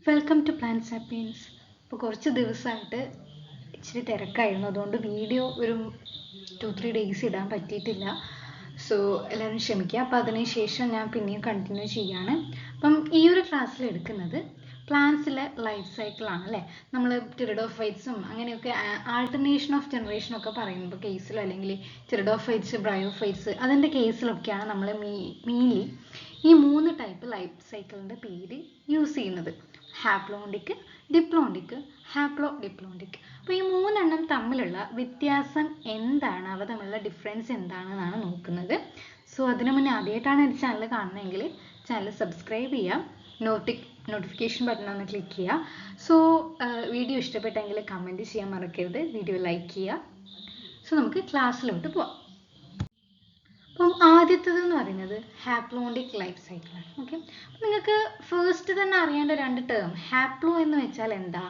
Welcome to plant sapiens. ഇപ്പോൾ കുറച്ച് ദിവസമായിട്ട് ഇച്ചിരി തിരക്കായിരുന്നു, അതുകൊണ്ട് വീഡിയോ ഒരു 2-3 ഡേയ്സ് ഇടാൻ പറ്റിയിട്ടില്ല. സോ എല്ലാവരും ക്ഷമിക്കുക. അപ്പോൾ അതിന് ശേഷം ഞാൻ പിന്നെയും കണ്ടിന്യൂ ചെയ്യാണ്. അപ്പം ഈ ഒരു ക്ലാസ്സിൽ എടുക്കുന്നത് പ്ലാന്റ്സിലെ ലൈഫ് സൈക്കിളാണ് അല്ലേ. നമ്മൾ ടിറിഡോഫൈറ്റ്സും അങ്ങനെയൊക്കെ ആൾട്ടർനേഷൻ ഓഫ് ജനറേഷനൊക്കെ പറയുമ്പോൾ കേസിലോ അല്ലെങ്കിൽ ടിറിഡോഫൈറ്റ്സ്, ബ്രയോഫൈറ്റ്സ് അതിൻ്റെ കേസിലൊക്കെയാണ് നമ്മൾ മെയിൻലി ഈ 3 ടൈപ്പ് ലൈഫ് സൈക്കിളിൻ്റെ പേര് യൂസ് ചെയ്യുന്നത്. Haplontic, diplontic, haplo diplontic. അപ്പോൾ ഈ 3 എണ്ണം തമ്മിലുള്ള വ്യത്യാസം എന്താണ്, അവ തമ്മിലുള്ള ഡിഫറൻസ് എന്താണെന്നാണ് നോക്കുന്നത്. സോ അതിനു മുന്നേ ആദ്യമായിട്ടാണ് എൻ്റെ ചാനൽ കാണുന്നതെങ്കിൽ ചാനൽ സബ്സ്ക്രൈബ് ചെയ്യാം, നോട്ടിഫിക്കേഷൻ ബട്ടൺ ഒന്ന് ക്ലിക്ക് ചെയ്യുക. സോ വീഡിയോ ഇഷ്ടപ്പെട്ടെങ്കിൽ കമൻറ്റ് ചെയ്യാൻ മറക്കരുത്, വീഡിയോ ലൈക്ക് ചെയ്യുക. സോ നമുക്ക് ക്ലാസ്സിലോട്ട് പോവാം. അപ്പം ആദ്യത്തേതെന്ന് പറയുന്നത് ഹാപ്ലോണ്ടിക് ലൈഫ് സൈക്കിളാണ്. ഓക്കെ, അപ്പം നിങ്ങൾക്ക് ഫസ്റ്റ് തന്നെ അറിയേണ്ട 2 ടേം. ഹാപ്ലോ എന്ന് വെച്ചാൽ എന്താ?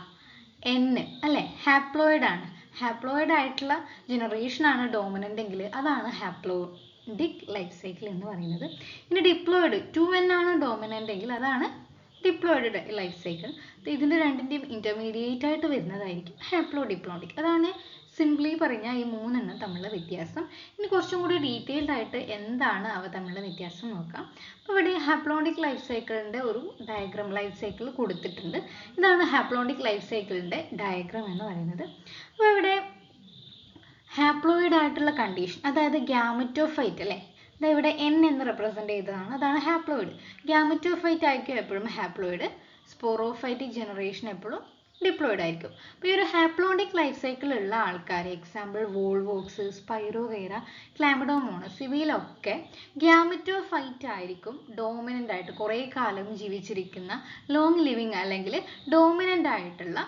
N അല്ലേ, ഹാപ്ലോയിഡ് ആണ്. ഹാപ്ലോയിഡ് ആയിട്ടുള്ള ജനറേഷനാണ് ഡോമിനൻ്റ് എങ്കിൽ അതാണ് ഹാപ്ലോണ്ടിക് ലൈഫ് സൈക്കിൾ എന്ന് പറയുന്നത്. ഇനി ഡിപ്ലോയിഡ് 2N ആണ് ഡോമിനൻ്റ് എങ്കിൽ അതാണ് ഡിപ്ലോയിഡ് ലൈഫ് സൈക്കിൾ. ഇതിൻ്റെ രണ്ടിൻ്റെയും ഇൻ്റർമീഡിയറ്റ് ആയിട്ട് വരുന്നതായിരിക്കും ഹാപ്ലോ ഡിപ്ലോണ്ടിക്. അതാണ് സിംപ്ലി പറഞ്ഞാൽ ഈ 3 എണ്ണം തമ്മിലുള്ള വ്യത്യാസം. ഇനി കുറച്ചും കൂടി ഡീറ്റെയിൽഡ് ആയിട്ട് എന്താണ് അവ തമ്മിലുള്ള വ്യത്യാസം നോക്കാം. അപ്പോൾ ഇവിടെ ഹാപ്ലോണ്ടിക് ലൈഫ് സൈക്കിളിൻ്റെ ഒരു ഡയഗ്രാം, ലൈഫ് സൈക്കിൾ കൊടുത്തിട്ടുണ്ട്. ഇതാണ് ഹാപ്ലോണ്ടിക് ലൈഫ് സൈക്കിളിൻ്റെ ഡയഗ്രാം എന്ന് പറയുന്നത്. അപ്പോൾ ഇവിടെ ഹാപ്ലോയിഡ് ആയിട്ടുള്ള കണ്ടീഷൻ, അതായത് ഗ്യാമറ്റോഫൈറ്റ് അല്ലേ, ഇവിടെ N എന്ന് റെപ്രസെൻ്റ് ചെയ്തതാണ്, അതാണ് ഹാപ്ലോയിഡ്. ഗ്യാമറ്റോഫൈറ്റ് ആയിരിക്കും എപ്പോഴും ഹാപ്ലോയിഡ്. സ്പോറോഫൈറ്റിക് ജനറേഷൻ എപ്പോഴും ഡിപ്ലോയിഡ് ആയിരിക്കും. അപ്പോൾ ഈ ഒരു ഹാപ്ലോണ്ടിക് ലൈഫ് സൈക്കിൾ ഉള്ള ആൾക്കാർ, എക്സാമ്പിൾ വോൾവോക്സ്, സ്പൈറോഗൈറ, ക്ലാമിഡോമോണസ്, ഇവയിലൊക്കെ ഗ്യാമറ്റോഫൈറ്റ് ആയിരിക്കും ഡോമിനൻ്റ് ആയിട്ട് കുറേ കാലം ജീവിച്ചിരിക്കുന്ന ലോങ് ലിവിങ് അല്ലെങ്കിൽ ഡോമിനൻ്റ് ആയിട്ടുള്ള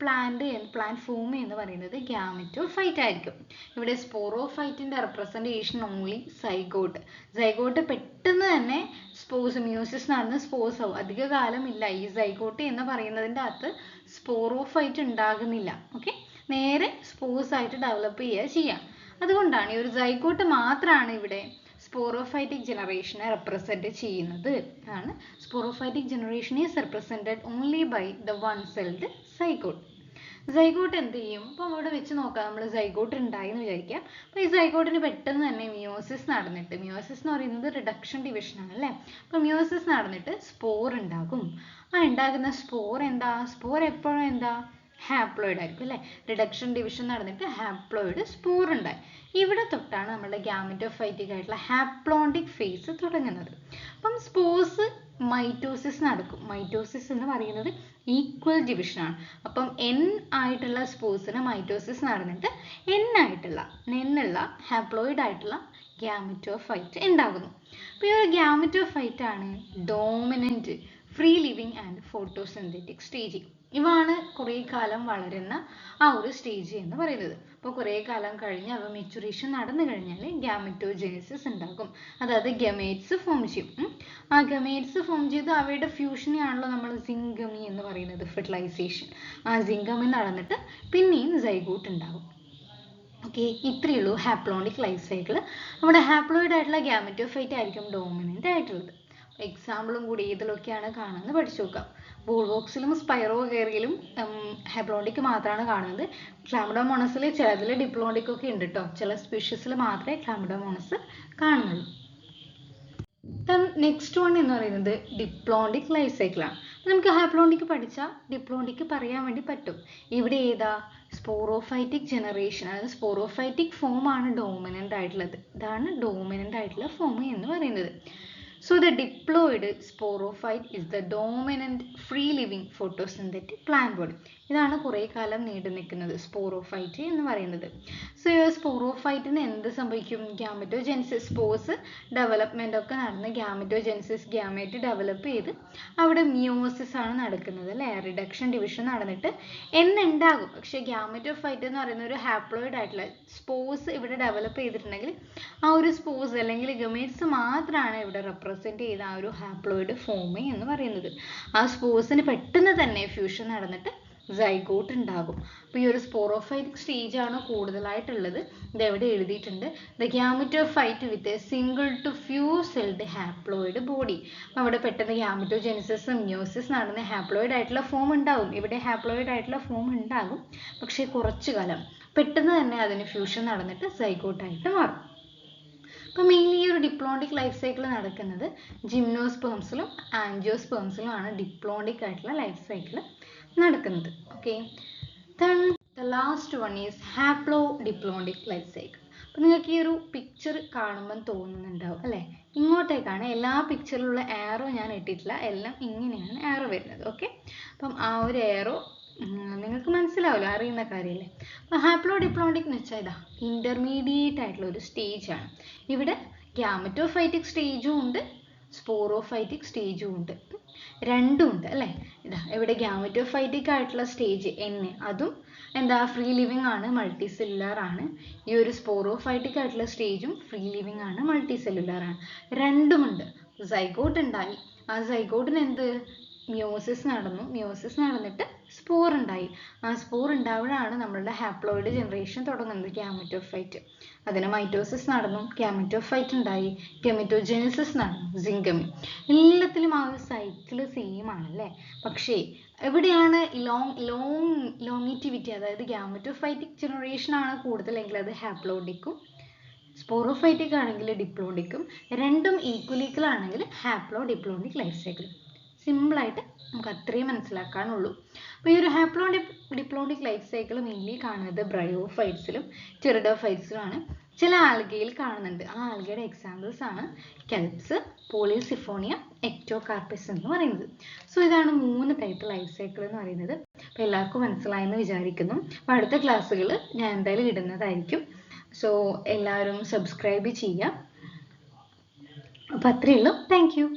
പ്ലാന്റ് ഫോം എന്ന് പറയുന്നത് ഗ്യാമറ്റോഫൈറ്റ് ആയിരിക്കും. ഇവിടെ സ്പോറോഫൈറ്റിൻ്റെ റെപ്രസെൻറ്റേഷൻ ഓൺലി സൈഗോട്ട് പെട്ടെന്ന് തന്നെ സ്പോസ് മിയോസിസ് നടന്ന് സ്പോസ് ആവും. അധിക കാലം ഇല്ല. ഈ സൈഗോട്ട് എന്ന് പറയുന്നതിൻ്റെ അകത്ത് സ്പോറോഫൈറ്റ് ഉണ്ടാകുന്നില്ല. ഓക്കെ, നേരെ സ്പോസ് ആയിട്ട് ഡെവലപ്പ് ചെയ്യാം. അതുകൊണ്ടാണ് ഈ ഒരു സൈഗോട്ട് മാത്രമാണ് ഇവിടെ സ്പോറോഫൈറ്റിക് ജനറേഷനെ റെപ്രസെൻറ്റ് ചെയ്യുന്നത്. ആണ് sporophytic generation is represented only by the one celled zygote. Zygote എന്ത് ചെയ്യും? അപ്പോൾ അവിടെ വെച്ച് നോക്കാം, നമ്മൾ സൈഗോട്ട് ഉണ്ടായി എന്ന് വിചാരിക്കാം. അപ്പോൾ ഈ സൈഗോട്ടിന് പെട്ടെന്ന് തന്നെ മിയോസിസ് നടന്നിട്ട്, മിയോസിസ് എന്ന് പറയുന്നത് റിഡക്ഷൻ ഡിവിഷനാണ് അല്ലേ. അപ്പോൾ മിയോസിസ് നടന്നിട്ട് സ്പോർ ഉണ്ടാകും. ആ ഉണ്ടാകുന്ന സ്പോർ എന്താ? സ്പോർ എപ്പോഴും എന്താ? ഹാപ്ലോയിഡ് ആയിരിക്കും അല്ലേ. റിഡക്ഷൻ ഡിവിഷൻ നടന്നിട്ട് ഹാപ്ലോയിഡ് സ്പോർ ഉണ്ടായി. ഇവിടെ തൊട്ടാണ് നമ്മുടെ ഗ്യാമറ്റോഫൈറ്റിക് ആയിട്ടുള്ള ഹാപ്ലോണ്ടിക് ഫേസ് തുടങ്ങുന്നത്. അപ്പം സ്പോർസ് മൈറ്റോസിസ് നടക്കും. മൈറ്റോസിസ് എന്ന് പറയുന്നത് ഈക്വൽ ഡിവിഷനാണ്. അപ്പം N ആയിട്ടുള്ള സ്പോർസിന് മൈറ്റോസിസ് നടന്നിട്ട് നെന്നുള്ള ഹാപ്ലോയിഡ് ആയിട്ടുള്ള ഗ്യാമറ്റോഫൈറ്റ് ഉണ്ടാകുന്നു. അപ്പോൾ ഈ ഒരു ഗ്യാമറ്റോഫൈറ്റ് ആണ് dominant free living and photosynthetic stage. ഇവാണ് കുറേ കാലം വളരുന്ന ആ ഒരു സ്റ്റേജ് എന്ന് പറയുന്നത്. അപ്പോൾ കുറേ കാലം കഴിഞ്ഞ് അവ മെച്ചുറേഷൻ നടന്നു കഴിഞ്ഞാൽ ഗ്യാമറ്റോജെനിസിസ് ഉണ്ടാകും. അതായത് ഗമേറ്റ്സ് ഫോം ചെയ്യും. ആ ഗമേറ്റ്സ് ഫോം ചെയ്ത് അവയുടെ ഫ്യൂഷനെയാണല്ലോ നമ്മൾ സിംഗമി എന്ന് പറയുന്നത്, ഫെർട്ടിലൈസേഷൻ. ആ സിംഗമി നടന്നിട്ട് പിന്നെയും സൈഗോട്ട് ഉണ്ടാകും. ഓക്കെ, ഇത്രയേ ഉള്ളൂ ഹാപ്ലോണ്ടിക് ലൈഫ് സൈക്കിൾ. നമ്മുടെ ഹാപ്ലോയിഡ് ആയിട്ടുള്ള ഗ്യാമറ്റോഫൈറ്റ് ആയിരിക്കും ഡോമിനൻ്റ് ആയിട്ടുള്ളത്. എക്സാമ്പിളും കൂടി ഇതിലൊക്കെയാണ് കാണുന്നത്, പഠിച്ചു നോക്കാം. വോൾവോക്സിലും സ്പൈറോഗൈറയിലും ഹാപ്ലോണ്ടിക് മാത്രമാണ് കാണുന്നത്. ക്ലാമിഡോമോണസിൽ ചിലതിൽ ഡിപ്ലോണ്ടിക് ഒക്കെ ഉണ്ട് കേട്ടോ. ചില സ്പീഷീസിൽ മാത്രമേ ക്ലാമിഡോമോണസ് കാണുന്നുള്ളൂ. നെക്സ്റ്റ് വൺ എന്ന് പറയുന്നത് ഡിപ്ലോണ്ടിക് ലൈഫ് സൈക്കിളാണ്. നമുക്ക് ഹാപ്ലോണ്ടിക് പഠിച്ചാൽ ഡിപ്ലോണ്ടിക് പറയാൻ വേണ്ടി പറ്റും. ഇവിടെ ഏതാ? സ്പോറോഫൈറ്റിക് ജനറേഷൻ, അതായത് സ്പോറോഫൈറ്റിക് ഫോം ആണ് ഡോമിനൻ്റ് ആയിട്ടുള്ളത്. ഇതാണ് ഡോമിനൻ്റ് ആയിട്ടുള്ള ഫോം എന്ന് പറയുന്നത്. So the diploid sporophyte is the dominant free living photosynthetic plant body. ഇതാണ് കുറേ കാലം നീണ്ടു നിൽക്കുന്നത് സ്പോറോഫൈറ്റ് എന്ന് പറയുന്നത്. സോ ഈ സ്പോറോഫൈറ്റിന് എന്ത് സംഭവിക്കും? ഗ്യാമറ്റോജെൻസിസ്, സ്പോർസ് ഡെവലപ്മെൻ്റ് ഒക്കെ നടന്ന് ഗ്യാമറ്റോജെൻസിസ്, ഗ്യാമേറ്റ് ഡെവലപ്പ് ചെയ്ത് അവിടെ മിയോസിസ് ആണ് നടക്കുന്നത് അല്ലേ. റിഡക്ഷൻ ഡിവിഷൻ നടന്നിട്ട് ഉണ്ടാകും. പക്ഷേ ഗ്യാമറ്റോഫൈറ്റ് എന്ന് പറയുന്ന ഒരു ഹാപ്ലോയിഡ് ആയിട്ടുള്ള സ്പോർസ് ഇവിടെ ഡെവലപ്പ് ചെയ്തിട്ടുണ്ടെങ്കിൽ ആ ഒരു സ്പോർസ് അല്ലെങ്കിൽ ഗമേറ്റ്സ് മാത്രമാണ് ഇവിടെ റെപ്രസെൻറ്റ് ചെയ്ത ആ ഒരു ഹാപ്ലോയിഡ് ഫോം എന്ന് പറയുന്നത്. ആ സ്പോർസിന് പെട്ടെന്ന് തന്നെ ഫ്യൂഷൻ നടന്നിട്ട് സൈഗോട്ട് ഉണ്ടാകും. അപ്പോൾ ഈ ഒരു സ്പോറോഫൈറ്റിക് സ്റ്റേജ് ആണ് കൂടുതലായിട്ടുള്ളത്. ഇത് എവിടെ എഴുതിയിട്ടുണ്ട്, the gametophyte with a single to few celled haploid body. അപ്പോൾ അവിടെ പെട്ടെന്ന് ഗ്യാമറ്റോജെനിസിസും മിയോസിസ് നടന്ന് ഹാപ്ലോയിഡ് ആയിട്ടുള്ള ഫോം ഉണ്ടാകും. ഇവിടെ ഹാപ്ലോയിഡ് ആയിട്ടുള്ള ഫോം ഉണ്ടാകും, പക്ഷേ കുറച്ചു കാലം പെട്ടെന്ന് തന്നെ അതിന് ഫ്യൂഷൻ നടന്നിട്ട് സൈഗോട്ടായിട്ട് മാറും. അപ്പോൾ മെയിൻലി ഈ ഒരു ഡിപ്ലോണ്ടിക് ലൈഫ് സൈക്കിൾ നടക്കുന്നത് ജിംനോസ്പേംസിലും ആൻജിയോസ്പേംസിലും ആണ് ഡിപ്ലോണ്ടിക് ആയിട്ടുള്ള ലൈഫ് സൈക്കിൾ നടക്കുന്നത്. Okay, then the last one is haplodiplondic life cycle. അപ്പോൾ നിങ്ങൾക്ക് ഈ ഒരു പിക്ചർ കാണുമ്പോൾ തോന്നുന്നുണ്ടാവും അല്ലേ, ഇങ്ങോട്ടേക്കാണ് എല്ലാ പിക്ചറിലുള്ള ആരോ ഞാൻ ഇട്ടിട്ടില്ല, എല്ലാം ഇങ്ങനെയാണ് ആരോ വരുന്നത്. ഓക്കെ, അപ്പം ആ ഒരു ആരോ നിങ്ങൾക്ക് മനസ്സിലാവില്ല, അറിയുന്ന കാര്യമല്ലേ. അപ്പോൾ ഹാപ്ലോഡിപ്ലോണ്ടിക് എന്ന് വെച്ചാൽ ഇതാ ഇന്റർമീഡിയറ്റ് ആയിട്ടുള്ള ഒരു സ്റ്റേജ് ആണ്. ഇവിടെ ഗ്യാമറ്റോഫൈറ്റിക് സ്റ്റേജും ഉണ്ട്, സ്പോറോഫൈറ്റിക് സ്റ്റേജും ഉണ്ട്, രണ്ടും ഉണ്ട് അല്ലേ. ഇതാ ഇവിടെ ഗ്യാമറ്റോഫൈറ്റിക് ആയിട്ടുള്ള സ്റ്റേജ് അതും എന്താ ഫ്രീ ലിവിങ് ആണ്, മൾട്ടി സെല്ലുലാർ ആണ്. ഈ ഒരു സ്പോറോഫൈറ്റിക് ആയിട്ടുള്ള സ്റ്റേജും ഫ്രീ ലിവിങ് ആണ്, മൾട്ടി സെല്ലുലാർ ആണ്. രണ്ടുമുണ്ട്. സൈഗോട്ട് ഉണ്ടായി, ആ സൈഗോട്ടിന് മിയോസിസ് നടന്നു, മിയോസിസ് നടന്നിട്ട് സ്പോർ ഉണ്ടായി. ആ സ്പോർ ഉണ്ടാവുകയാണ് നമ്മളുടെ ഹാപ്ലോയിഡ് ജനറേഷൻ തുടങ്ങുന്നത്, ഗ്യാമറ്റോഫൈറ്റ്. അതിന് മൈറ്റോസിസ് നടന്നു, ഗ്യാമറ്റോഫൈറ്റ് ഉണ്ടായി, ഗെമറ്റോജെനിസിസ് നടന്നു, സിംഗമി. എല്ലാത്തിലും ആ ഒരു സൈക്കിൾ സെയിം ആണല്ലേ. പക്ഷേ എവിടെയാണ് ലോങ്ങിറ്റിവിറ്റി, അതായത് ഗ്യാമറ്റോഫൈറ്റിക് ജനറേഷൻ ആണ് കൂടുതലെങ്കിൽ അത് ഹാപ്ലോഡിക്കും, സ്പോറോഫൈറ്റിക് ആണെങ്കിൽ ഡിപ്ലോണ്ടിക്കും, രണ്ടും ഈക്വൽ ആണെങ്കിൽ ഹാപ്ലോഡിപ്ലോണ്ടിക് ലൈഫ് സൈക്കിൾ. സിമ്പിളായിട്ട് നമുക്ക് അത്രയും മനസ്സിലാക്കാനുള്ളൂ. അപ്പോൾ ഈ ഒരു ഹാപ്ലോഡിപ്ലോണ്ടിക് ലൈഫ് സൈക്കിൾ മെയിൻലി കാണുന്നത് ബ്രയോഫൈറ്റ്സിലും ടെറിഡോഫൈറ്റ്സിലും ആണ്. ചില ആൽഗയിൽ കാണുന്നുണ്ട്. ആ ആൽഗയുടെ എക്സാമ്പിൾസ് ആണ് കെൽപ്സ്, പോളിസിഫോണിയ, എക്ടോകാർപ്പിസ് എന്ന് പറയുന്നത്. സോ ഇതാണ് 3 ടൈപ്പ് ലൈഫ് സൈക്കിൾ എന്ന് പറയുന്നത്. അപ്പോൾ എല്ലാവർക്കും മനസ്സിലായെന്ന് വിചാരിക്കുന്നു. അപ്പോൾ അടുത്ത ക്ലാസ്സുകൾ ഞാൻ എന്തായാലും ഇടുന്നതായിരിക്കും. സോ എല്ലാവരും സബ്സ്ക്രൈബ് ചെയ്യുക. അപ്പോൾ അത്രയേ ഉള്ളൂ. Thank you.